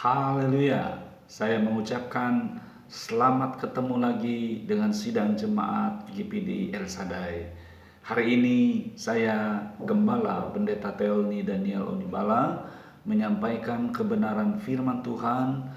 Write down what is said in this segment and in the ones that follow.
Haleluya. Saya mengucapkan selamat ketemu lagi dengan sidang jemaat GPD El Shaddai. Hari ini saya Gembala Pendeta Teolni Daniel Onibala menyampaikan kebenaran firman Tuhan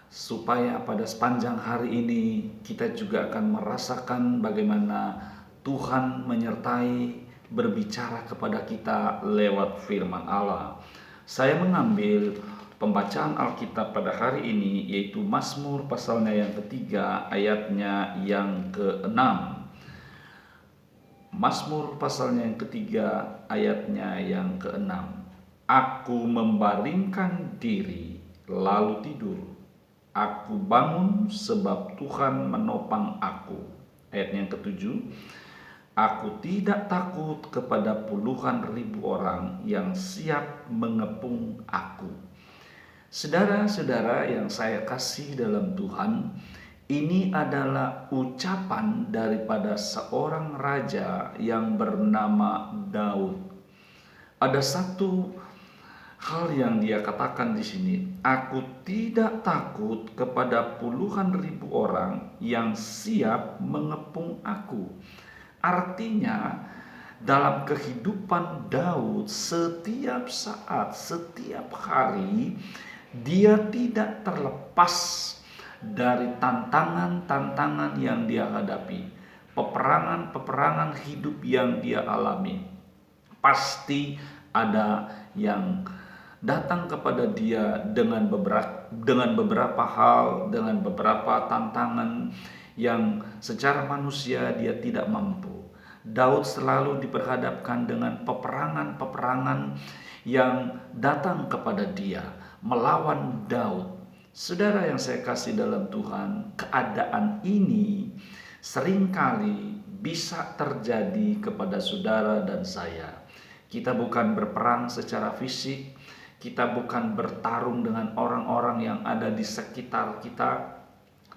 supaya pada sepanjang hari ini kita juga akan merasakan bagaimana Tuhan menyertai berbicara kepada kita lewat firman Allah. Saya mengambil pembacaan Alkitab pada hari ini yaitu Mazmur pasalnya yang ketiga ayatnya yang ke-6. Mazmur pasalnya yang ketiga ayatnya yang ke-6. Aku membaringkan diri lalu tidur. Aku bangun sebab Tuhan menopang aku. Ayat yang ke-7. Aku tidak takut kepada puluhan ribu orang yang siap mengepung aku. Saudara-saudara yang saya kasih dalam Tuhan, ini adalah ucapan daripada seorang raja yang bernama Daud. Ada satu hal yang dia katakan di sini, aku tidak takut kepada puluhan ribu orang yang siap mengepung aku. Artinya dalam kehidupan Daud setiap saat, setiap hari dia tidak terlepas dari tantangan-tantangan yang dia hadapi, peperangan-peperangan hidup yang dia alami. Pasti ada yang datang kepada dia dengan beberapa hal, dengan beberapa tantangan yang secara manusia dia tidak mampu. Daud selalu diperhadapkan dengan peperangan-peperangan yang datang kepada dia, melawan Daud. Saudara yang saya kasih dalam Tuhan, keadaan ini seringkali bisa terjadi kepada saudara dan saya. Kita bukan berperang secara fisik, kita bukan bertarung dengan orang-orang yang ada di sekitar kita,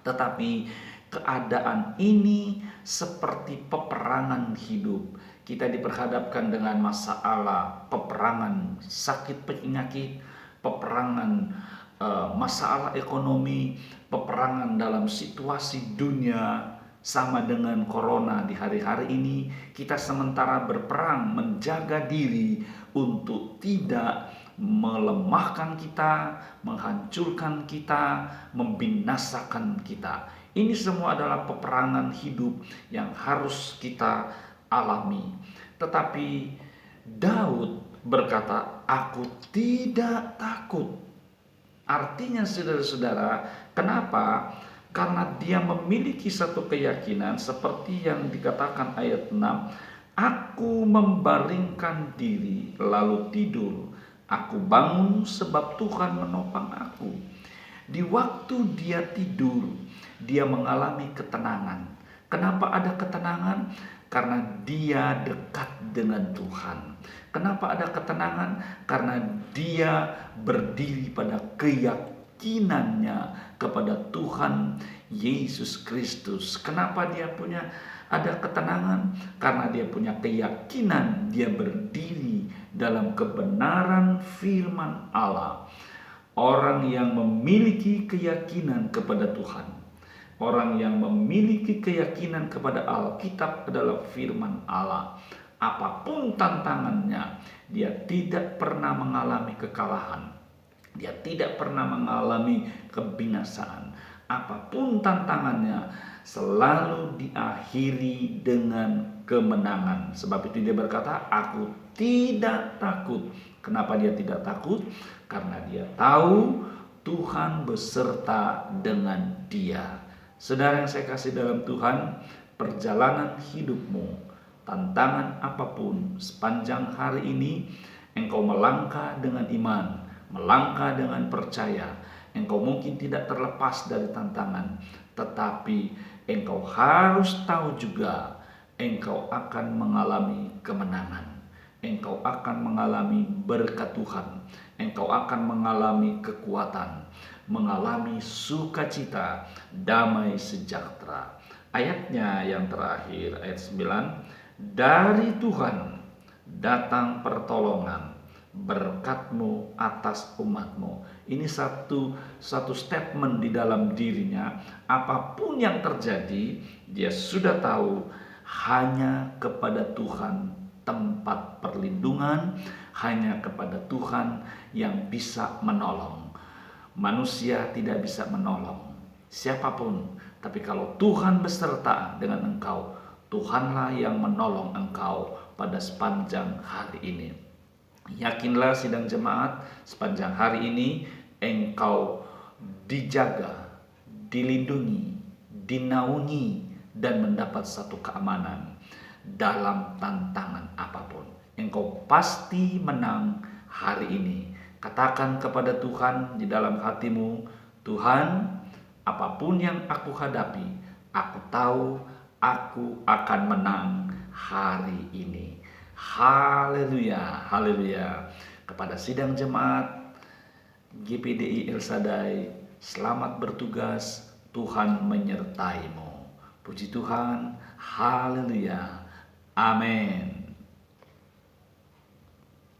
tetapi keadaan ini seperti peperangan hidup. Kita diperhadapkan dengan masalah, peperangan sakit penyakit, peperangan masalah ekonomi, peperangan dalam situasi dunia. Sama dengan corona di hari-hari ini, kita sementara berperang menjaga diri untuk tidak melemahkan kita, menghancurkan kita, membinasakan kita. Ini semua adalah peperangan hidup yang harus kita alami. Tetapi Daud berkata, aku tidak takut. Artinya saudara-saudara, kenapa? Karena dia memiliki satu keyakinan seperti yang dikatakan ayat 6. Aku membaringkan diri lalu tidur. Aku bangun sebab Tuhan menopang aku. Di waktu dia tidur, dia mengalami ketenangan. Kenapa ada ketenangan? Karena dia dekat dengan Tuhan. Kenapa ada ketenangan? Karena dia berdiri pada keyakinannya kepada Tuhan Yesus Kristus. Kenapa dia ada ketenangan? Karena dia punya keyakinan, dia berdiri dalam kebenaran firman Allah. Orang yang memiliki keyakinan kepada Tuhan, orang yang memiliki keyakinan kepada Alkitab adalah firman Allah, apapun tantangannya, dia tidak pernah mengalami kekalahan. Dia tidak pernah mengalami kebinasaan. Apapun tantangannya, selalu diakhiri dengan kemenangan. Sebab itu dia berkata, aku tidak takut. Kenapa dia tidak takut? Karena dia tahu Tuhan beserta dengan dia. Saudara yang saya kasih dalam Tuhan, perjalanan hidupmu, tantangan apapun sepanjang hari ini, engkau melangkah dengan iman, melangkah dengan percaya. Engkau mungkin tidak terlepas dari tantangan, tetapi engkau harus tahu juga engkau akan mengalami kemenangan. Engkau akan mengalami berkat Tuhan. Engkau akan mengalami kekuatan, mengalami sukacita, damai sejahtera. Ayatnya yang terakhir, ayat 9. Dari Tuhan datang pertolongan, berkat-Mu atas umat-Mu. Ini satu statement di dalam dirinya. Apapun yang terjadi, dia sudah tahu hanya kepada Tuhan tempat perlindungan, hanya kepada Tuhan yang bisa menolong. Manusia tidak bisa menolong siapapun, tapi kalau Tuhan beserta dengan engkau, Tuhanlah yang menolong engkau pada sepanjang hari ini. Yakinlah sidang jemaat, sepanjang hari ini engkau dijaga, dilindungi, dinaungi, dan mendapat satu keamanan dalam tantangan apapun. Engkau pasti menang hari ini. Katakan kepada Tuhan di dalam hatimu, Tuhan, apapun yang aku hadapi, aku tahu aku akan menang hari ini. Haleluya, haleluya. Kepada sidang jemaat GPDI El Shaddai, selamat bertugas, Tuhan menyertaimu. Puji Tuhan, haleluya, amin.